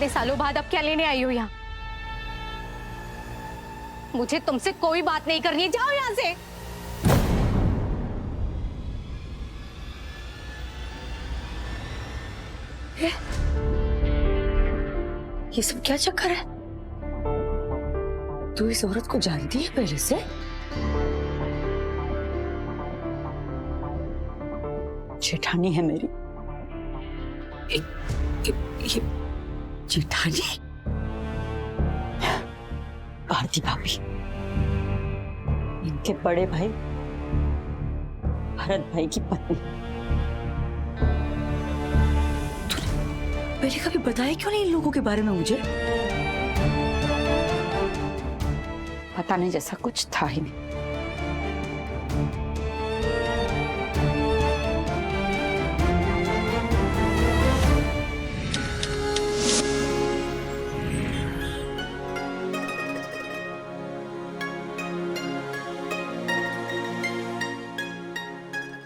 इतने सालों बाद अब क्या लेने आई हो यहाँ? मुझे तुमसे कोई बात नहीं करनी है, जाओ यहाँ से। ये सब क्या चक्कर है? तू इस औरत को जानती है पहले से? जेठानी है मेरी। ये जेठानी? भारती भाभी, इनके बड़े भाई भरत भाई की पत्नी। तूने पहले कभी बताया क्यों नहीं इन लोगों के बारे में मुझे? पता नहीं, जैसा कुछ था ही नहीं।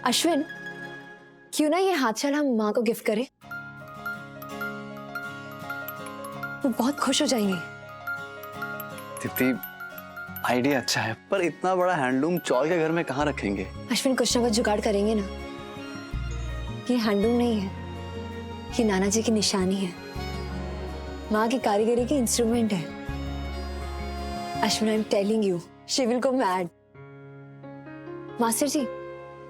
अश्विन, क्यों ना ये हाथशाल हम माँ को गिफ्ट करें? वो बहुत खुश हो जाएंगे। दीप्ति, आइडिया अच्छा है, पर इतना बड़ा हैंडलूम चौल के घर में कहाँ रखेंगे? अश्विन, कुछ ना कुछ जुगाड़ करेंगे ना। ये हैंडलूम नहीं है, ये नाना जी की निशानी है, माँ की कारीगरी की इंस्ट्रूमेंट है। Ashwin, I am telling you, she will go mad. Master ji,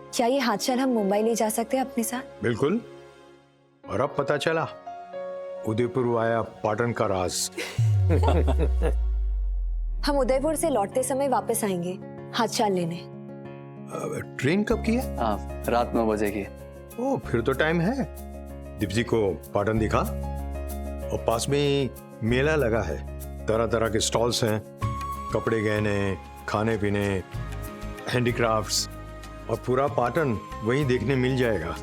क्या ये हाथशाल हम मुंबई ले जा सकते हैं अपने साथ? बिल्कुल। और अब पता चला उदयपुर आया पाटन का राज। हम उदयपुर से लौटते समय वापस आएंगे हाथशाल लेने। ट्रेन कब की है? रात 9 बजे की। ओ, फिर तो टाइम है। दीप्ति को पाटन दिखा, और पास में ही मेला लगा है, तरह तरह के स्टॉल्स हैं, कपड़े गहने, खाने पीने, हैंडीक्राफ्ट्स, और पूरा पाटन वहीं देखने मिल जाएगा।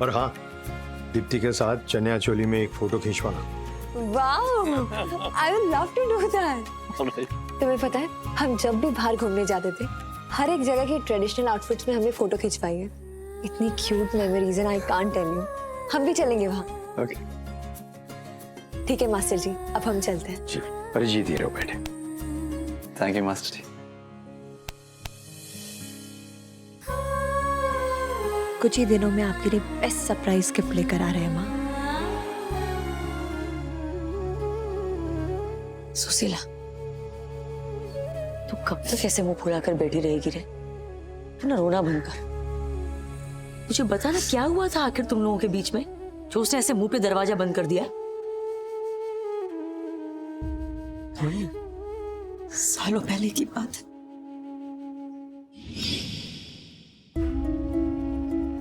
और हाँ, दीप्ति के साथ चनिया चोली में एक फोटो खींचवाना। Wow, I would love to do that. तुम्हें पता है, हम जब भी बाहर घूमने जाते थे, हर एक जगह की ट्रेडिशनल आउटफिट्स में हमने फोटो खिंचवाई है। इतनी cute memories and I can't tell you. हम भी चलेंगे वहाँ। ओके। ठीक है मास्टर जी, अब हम चलते हैं। जी, परिजीत हीरो बैठे। थैंक यू मास्टर जी। कुछ ही दिनों में आपके लिए बेस्ट सरप्राइज गिफ्ट लेकर आ रहे हैं माँ। सुशीला, तू कब तक ऐसे मुंह फुलाकर बैठी रहेगी रे? तू ना रोना बंद कर। मुझे बता ना, क्या हुआ था आखिर तुम लोगों के बीच में, जो उसने ऐसे मुंह पे दरवाजा बंद कर दिया? सालों पहले की बात।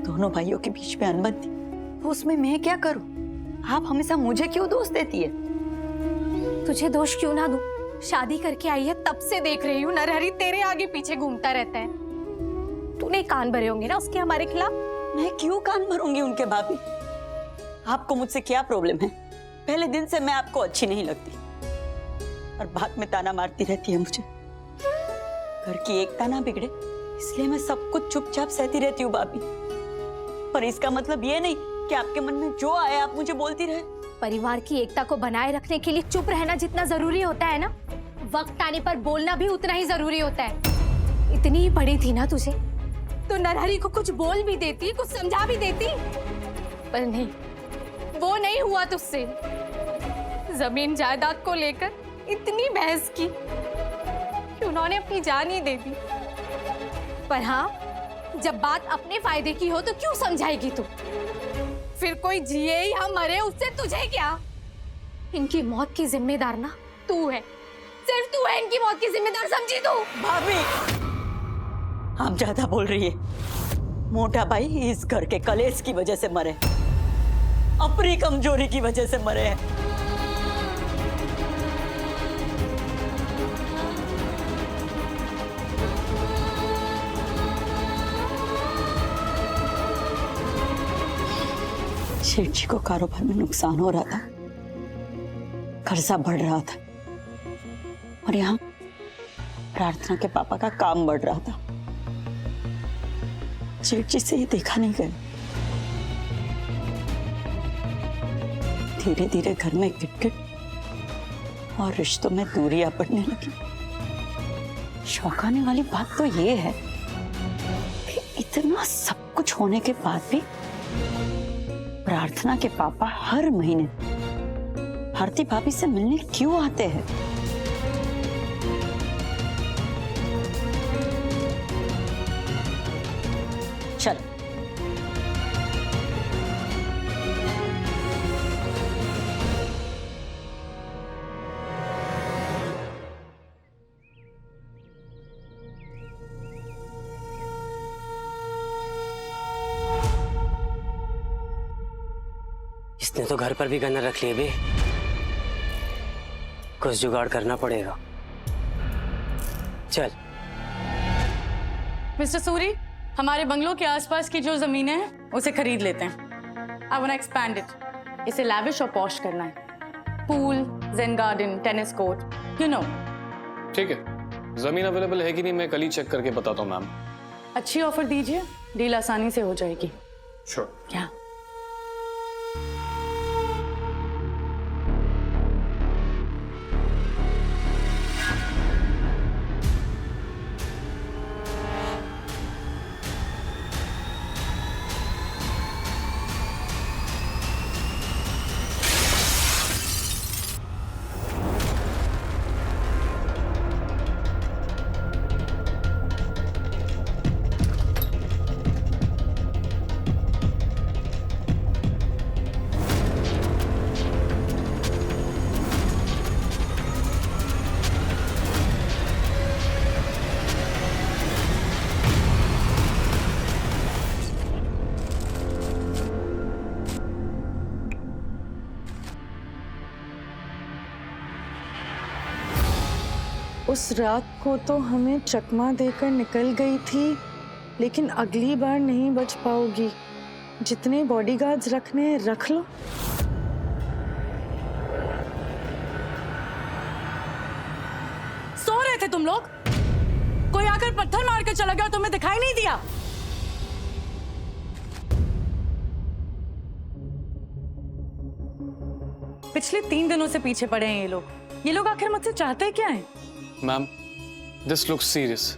दोनों भाइयों के बीच में अनबन थी, तो उसमें मैं क्या करूं? आप हमेशा मुझे क्यों दोष देती है? तुझे दोष क्यों ना दूं? शादी करके आई है तब से देख रही हूँ नरहरी तेरे आगे पीछे घूमता रहता है। तूने कान भरे होंगे ना उसके हमारे खिलाफ। मैं क्यों कान भरूंगी उनके? भाभी, आपको मुझसे क्या प्रॉब्लम है? पहले दिन से मैं आपको अच्छी नहीं लगती, और बाद में ताना मारती रहती है मुझे। घर की एकता ना बिगड़े इसलिए मैं सब कुछ चुपचाप सहती रहती हूँ भाभी। पर इसका मतलब ये नहीं कि आपके मन में जो आया आप मुझे बोलती रहे। परिवार की एकता को बनाए रखने के लिए चुप रहना जितना जरूरी होता है ना, वक्त आने पर बोलना भी उतना ही जरूरी होता है। इतनी ही पड़ी थी ना तुझे, तो नरहरी को कुछ बोल भी देती, कुछ समझा भी देती, पर नहीं, वो नहीं हुआ तुझसे। जमीन जायदाद को लेकर इतनी बहस की कि उन्होंने अपनी जान ही दे दी। पर हाँ, जब बात अपने फायदे की हो तो क्यों समझाएगी तू? फिर कोई जिए या मरे उससे तुझे क्या? इनकी मौत की जिम्मेदार ना तू है, सिर्फ तू है इनकी मौत की जिम्मेदार, समझी तू? भाभी, आप ज्यादा बोल रही है। मोटा भाई इस घर के कलेश की वजह से मरे, अपनी कमजोरी की वजह से मरे हैं। शेठ जी को कारोबार में नुकसान हो रहा था, कर्जा बढ़ रहा था, और यहाँ प्रार्थना के पापा का काम बढ़ रहा था। शेठ जी से ये देखा नहीं गया। धीरे धीरे घर में किटकिट और रिश्तों में दूरियां पड़ने लगी। शौकाने वाली बात तो ये है कि इतना सब कुछ होने के बाद भी प्रार्थना के पापा हर महीने भारती भाभी से मिलने क्यों आते हैं? चल इसने तो घर पर भी गन्ना रख लिए बे। कुछ जुगाड़ करना पड़ेगा। चल। मिस्टर सूरी, हमारे बंगलों के आसपास की जो जमीनें हैं उसे खरीद लेते हैं। I want to expand it. इसे लैविश और पॉश करना है। Pool, zen garden, tennis court, you know. ठीक है, जमीन अवेलेबल है कि नहीं मैं कल ही चेक करके बताता हूँ मैम। अच्छी ऑफर दीजिए, डील आसानी से हो जाएगी। श्योर। क्या? उस रात को तो हमें चकमा देकर निकल गई थी, लेकिन अगली बार नहीं बच पाओगी। जितने बॉडीगार्ड्स रखने हैं रख लो। सो रहे थे तुम लोग? कोई आकर पत्थर मार कर चला गया, तुम्हें दिखाई नहीं दिया? पिछले 3 दिनों से पीछे पड़े हैं ये लोग। ये लोग आखिर मुझसे चाहते क्या हैं? Ma'am, this looks serious.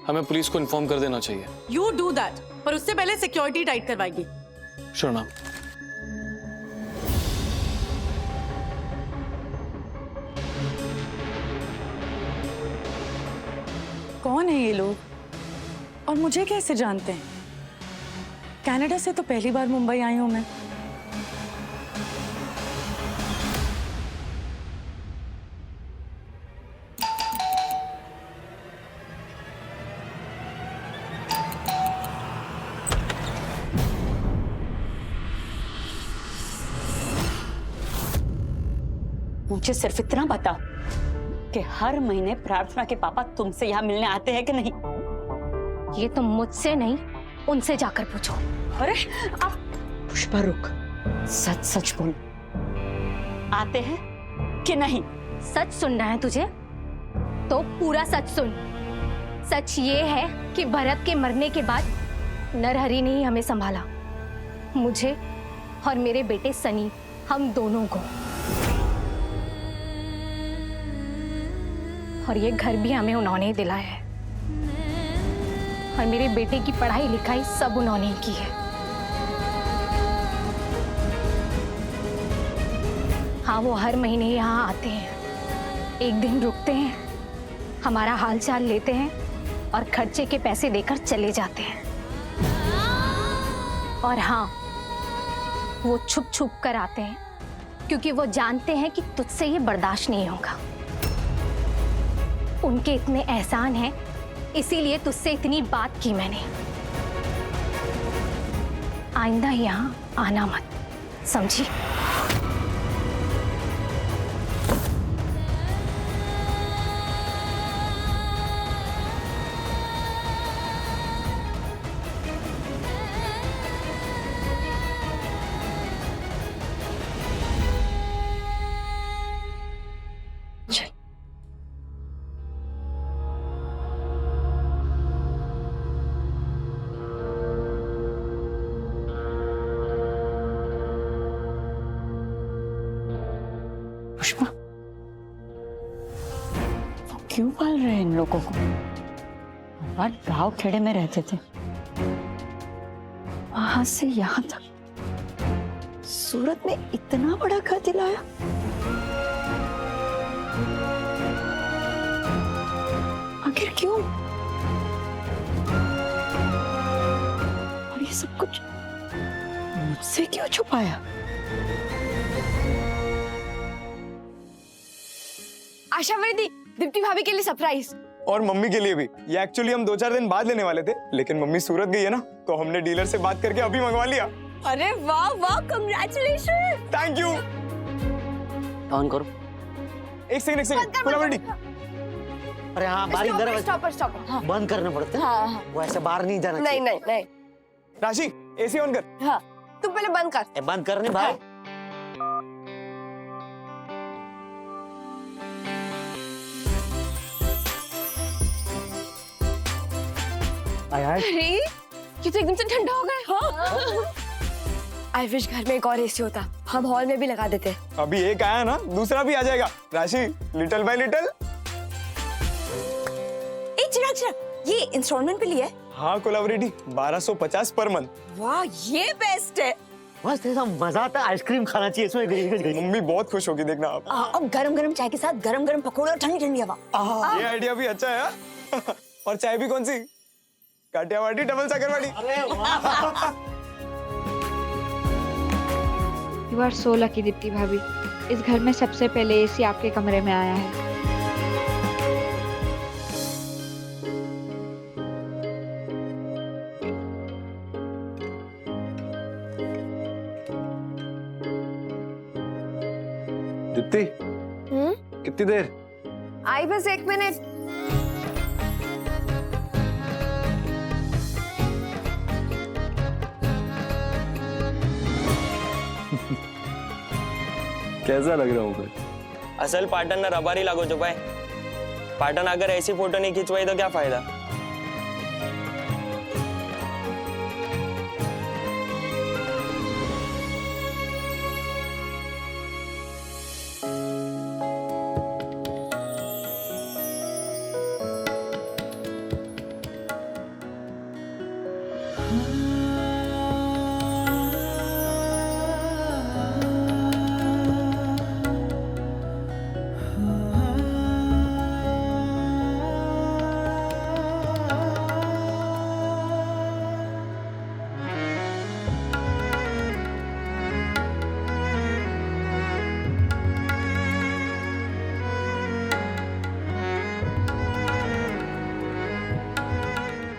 हमें पुलिस को इन्फॉर्म कर देना चाहिए। यू डू दैट, पर उससे पहले सिक्योरिटी टाइट करवाएगी। Sure ma'am. कौन है ये लोग और मुझे कैसे जानते हैं? कनाडा से तो पहली बार मुंबई आई हूं मैं। मुझे सिर्फ इतना बता कि हर महीने प्रार्थना के पापा तुमसे यहाँ मिलने आते हैं कि नहीं? ये तुम मुझसे नहीं, उनसे जाकर पूछो। अरे आप पुष्पा रुक, सच सच बोल, आते हैं कि नहीं? सच सुनना है तुझे तो पूरा सच सुन। सच ये है कि भरत के मरने के बाद नरहरि ने ही हमें संभाला, मुझे और मेरे बेटे सनी, हम दोनों को। और ये घर भी हमें उन्होंने ही दिलाया है, और मेरे बेटे की पढ़ाई लिखाई सब उन्होंने ही की है। हाँ, वो हर महीने यहाँ आते हैं, एक दिन रुकते हैं, हमारा हालचाल लेते हैं और खर्चे के पैसे देकर चले जाते हैं। और हाँ, वो छुप छुप कर आते हैं क्योंकि वो जानते हैं कि तुझसे ये बर्दाश्त नहीं होगा। उनके इतने एहसान हैं, इसीलिए तुझसे इतनी बात की मैंने। आइंदा यहाँ आना मत, समझी? क्यों पाल रहे हैं इन लोगों को? हमारे गांव खेड़े में रहते थे, वहां से यहाँ तक सूरत में इतना बड़ा घर दिलाया। आखिर क्यों? और ये सब कुछ मुझसे क्यों छुपाया? आशा दी, दीप्ति भाभी के लिए सरप्राइज। और मम्मी के लिए भी। ये एक्चुअली हम 2-4 दिन बाद लेने वाले थे, लेकिन मम्मी सूरत गई है ना, तो हमने डीलर से बात करके अभी मंगवा लिया। अरे वाह वाह, कांग्रेचुलेशन। Thank you. ऑन करो। एक सेकंड कोलाबरेटी। अरे हाँ, बारी अंदर स्टॉपर। हाँ बंद करना पड़ता है। हाँ। वो ऐसे बाहर नहीं जाना नहीं चाहिए। नहीं नहीं। राशि एसी ऑन कर। हाँ, तुम पहले बंद कर। बंद करने भाई। अरे ये तो एकदम से ठंडा हो गया। हाँ। आई विश घर में एक और एसी होता, हम हॉल में भी लगा देते। अभी एक आया ना, दूसरा भी आ जाएगा। राशि लिटिल बाय लिटिल। चिराग, ये इंस्टॉलमेंट पे लिया है? हाँ कोलाबरेटी, 1250 पर मंथ। वाह, ये बेस्ट है। बस ऐसा मजा आता है, आइसक्रीम खाना चाहिए इसमें। गई। मम्मी बहुत खुश होगी, देखना आप। अब गरम गरम चाय के साथ गरम गरम पकौड़े और ठंडी ठंडी हवा। ये आइडिया भी अच्छा है। और चाय भी कौन सी? काठियावाड़ी डबल साकरवाड़ी। You are so lucky, Deepti भाभी। इस घर में सबसे पहले एसी आपके कमरे में आया है। दीप्ति, कितनी देर? आई बस 1 मिनट। कैसा लग रहा हूँ मैं? असल पाटन ना रबारी लागो जो भाई। पाटन अगर ऐसी फोटो नहीं खिंचवाई तो क्या फायदा?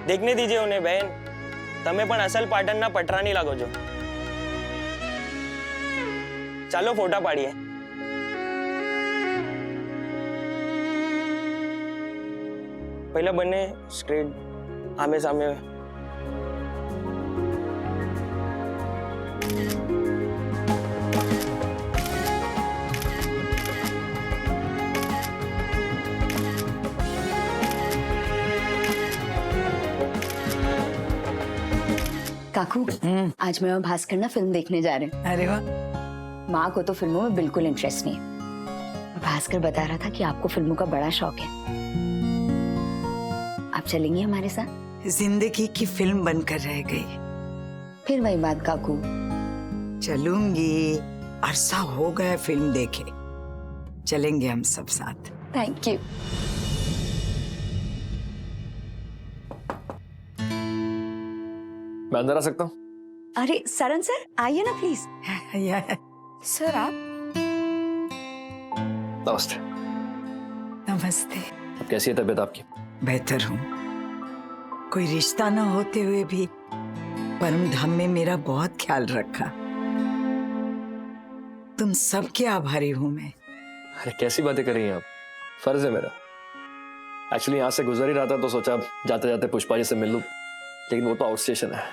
देखने दीजिए उन्हें बहन, तमें पण असल पाटणना पटरानी लागो છો। ચાલો ફોટા પાડીએ। પહેલા બંને સ્ટ્રેટ આમે સામે। काकू, आज मैं और भास्कर ना फिल्म देखने जा रहे हैं। अरे वाह। माँ को तो फिल्मों में बिल्कुल इंटरेस्ट नहीं है। भास्कर बता रहा था कि आपको फिल्मों का बड़ा शौक है। आप चलेंगी हमारे साथ? जिंदगी की फिल्म बनकर रह गई। फिर वही बात काकू। चलूंगी, अरसा हो गया फिल्म देखे। चलेंगे हम सब साथ। Thank you. मैं अंदर आ सकता हूँ? अरे सरन सर, आइए ना प्लीज। सर आप? नमस्ते। नमस्ते। अब कैसी है तबीयत आपकी? बेहतर हूँ। कोई रिश्ता न होते हुए भी परम धाम में मेरा बहुत ख्याल रखा। तुम सबके आभारी हूँ मैं। अरे कैसी बातें कर रही हैं आप? फर्ज है मेरा। एक्चुअली यहाँ से गुजर ही रहा था तो सोचा जाते जाते पुष्पा जी से मिल लूं, लेकिन वो तो आउट स्टेशन है।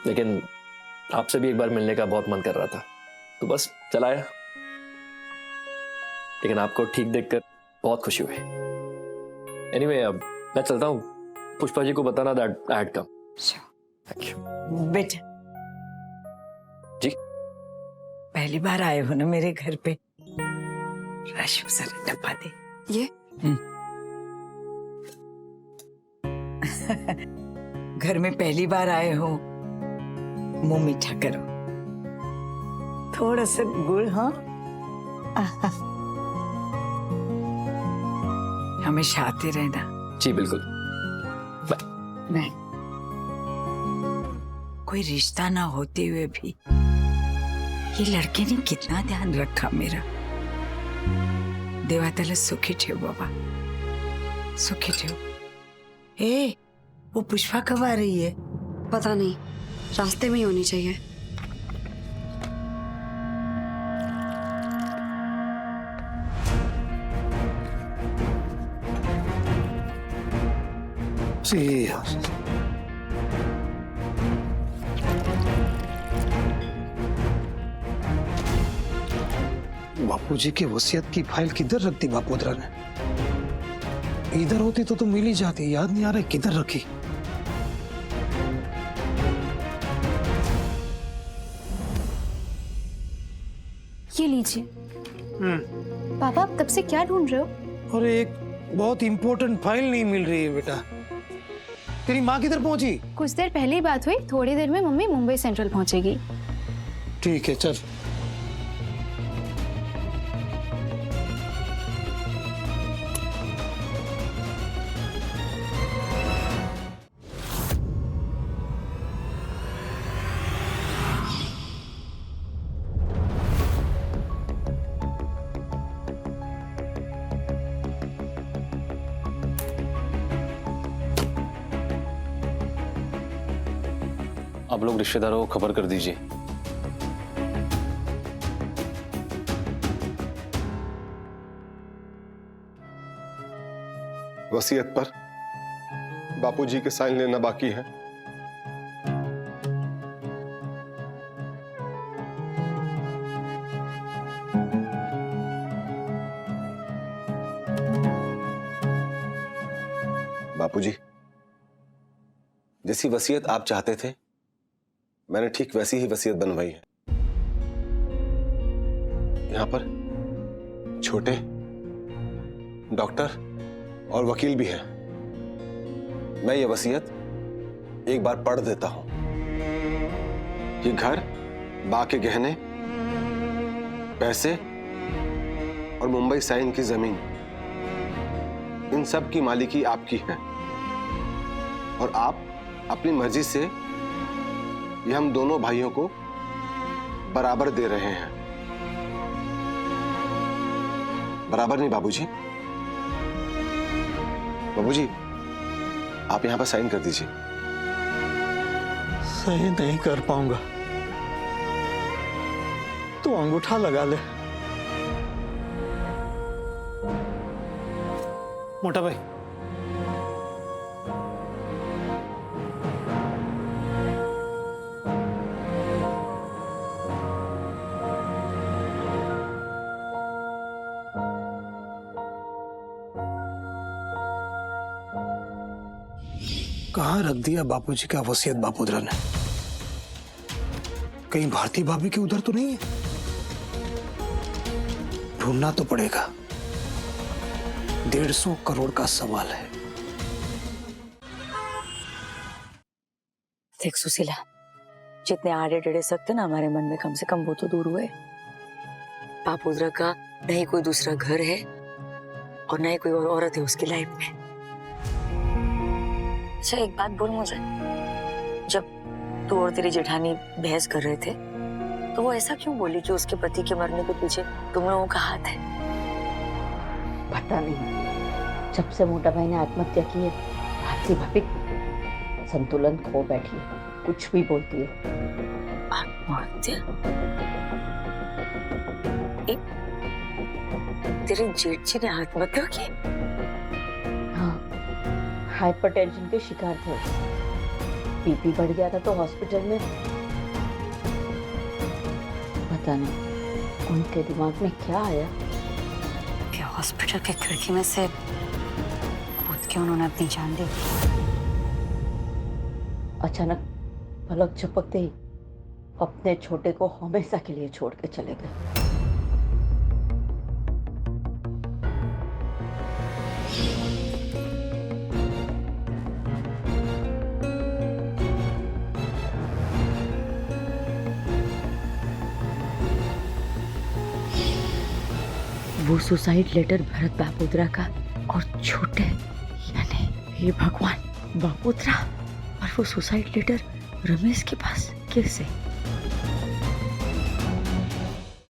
लेकिन आपसे भी एक बार मिलने का बहुत मन कर रहा था, तो बस चला आया। लेकिन आपको ठीक देखकर बहुत खुशी हुई। एनीवे, अब मैं चलता हूँ। पुष्पा जी को बताना that I had come. Thank you. बेटा जी, पहली बार आए हो ना मेरे घर पे। रश्मि सर डब्बा दे। ये घर में पहली बार आए हो, मुंह मीठा करो। थोड़ा सा गुड़, हाँ। हमेशा आते रहना। जी बिल्कुल। नहीं, कोई रिश्ता ना होते हुए भी ये लड़के ने कितना ध्यान रखा मेरा। देवातला सुखी ठेव बाबा, सुखी ठेव। ए, वो पुष्पा कब आ रही है? पता नहीं, रास्ते में ही होनी चाहिए। बापूजी की वसीयत की फाइल किधर रख दी बापूद्रा ने? इधर होती तो मिल ही जाती, याद नहीं आ रहा किधर रखी। ये लीजिए। पापा आप तब से क्या ढूंढ रहे हो? अरे एक बहुत इंपॉर्टेंट फाइल नहीं मिल रही है बेटा। तेरी माँ किधर पहुंची? कुछ देर पहले ही बात हुई, थोड़ी देर में मम्मी मुंबई सेंट्रल पहुंचेगी। ठीक है चल। आप लोग रिश्तेदारों को खबर कर दीजिए। वसीयत पर बापूजी के साइन लेना बाकी है। बापूजी, जैसी वसीयत आप चाहते थे मैंने ठीक वैसी ही वसीयत बनवाई है। यहां पर छोटे डॉक्टर और वकील भी हैं। मैं ये वसीयत एक बार पढ़ देता हूं। ये घर, बा के गहने, पैसे और मुंबई साइन की जमीन, इन सब की मालिकी आपकी है और आप अपनी मर्जी से ये हम दोनों भाइयों को बराबर दे रहे हैं। बराबर नहीं बाबूजी। बाबूजी आप यहां पर साइन कर दीजिए। सही नहीं कर पाऊंगा तो अंगूठा लगा ले। मोटा भाई कहाँ रख दिया बापूजी का वसीयत बापूद्रा ने? कहीं भारती भाभी के उधर तो नहीं है? ढूंढना तो पड़ेगा। 150 करोड़ का सवाल है। देख सुशीला, जितने आड़े टेढ़े सख्त थे ना हमारे मन में, कम से कम वो तो दूर हुए। बापूद्रा का न ही कोई दूसरा घर है और न ही कोई और औरत है उसकी लाइफ में। अच्छा एक बात बोल मुझे, जब तू और तेरी जेठानी बहस कर रहे थे तो वो ऐसा क्यों बोली कि उसके पति के मरने के पीछे तुम लोगों का हाथ है? पता नहीं, जब से मोटा भाई ने आत्महत्या की है भारती भाभी संतुलन खो बैठी है, कुछ भी बोलती है। आत्महत्या? तेरे जेठ जी ने आत्महत्या की? हाँ, हाइपरटेंशन के शिकार थे। बीपी बढ़ गया था तो हॉस्पिटल में। पता नहीं उनके दिमाग में क्या आया कि हॉस्पिटल की खिड़की में से कूद के उन्होंने अपनी जान दी। अचानक पलक झपकते ही अपने छोटे को हमेशा के लिए छोड़ के चले गए। सुसाइड लेटर भरत बापोद्रा का और छोटे यानी हे भगवान बापोद्रा और वो सुसाइड लेटर रमेश के पास कैसे?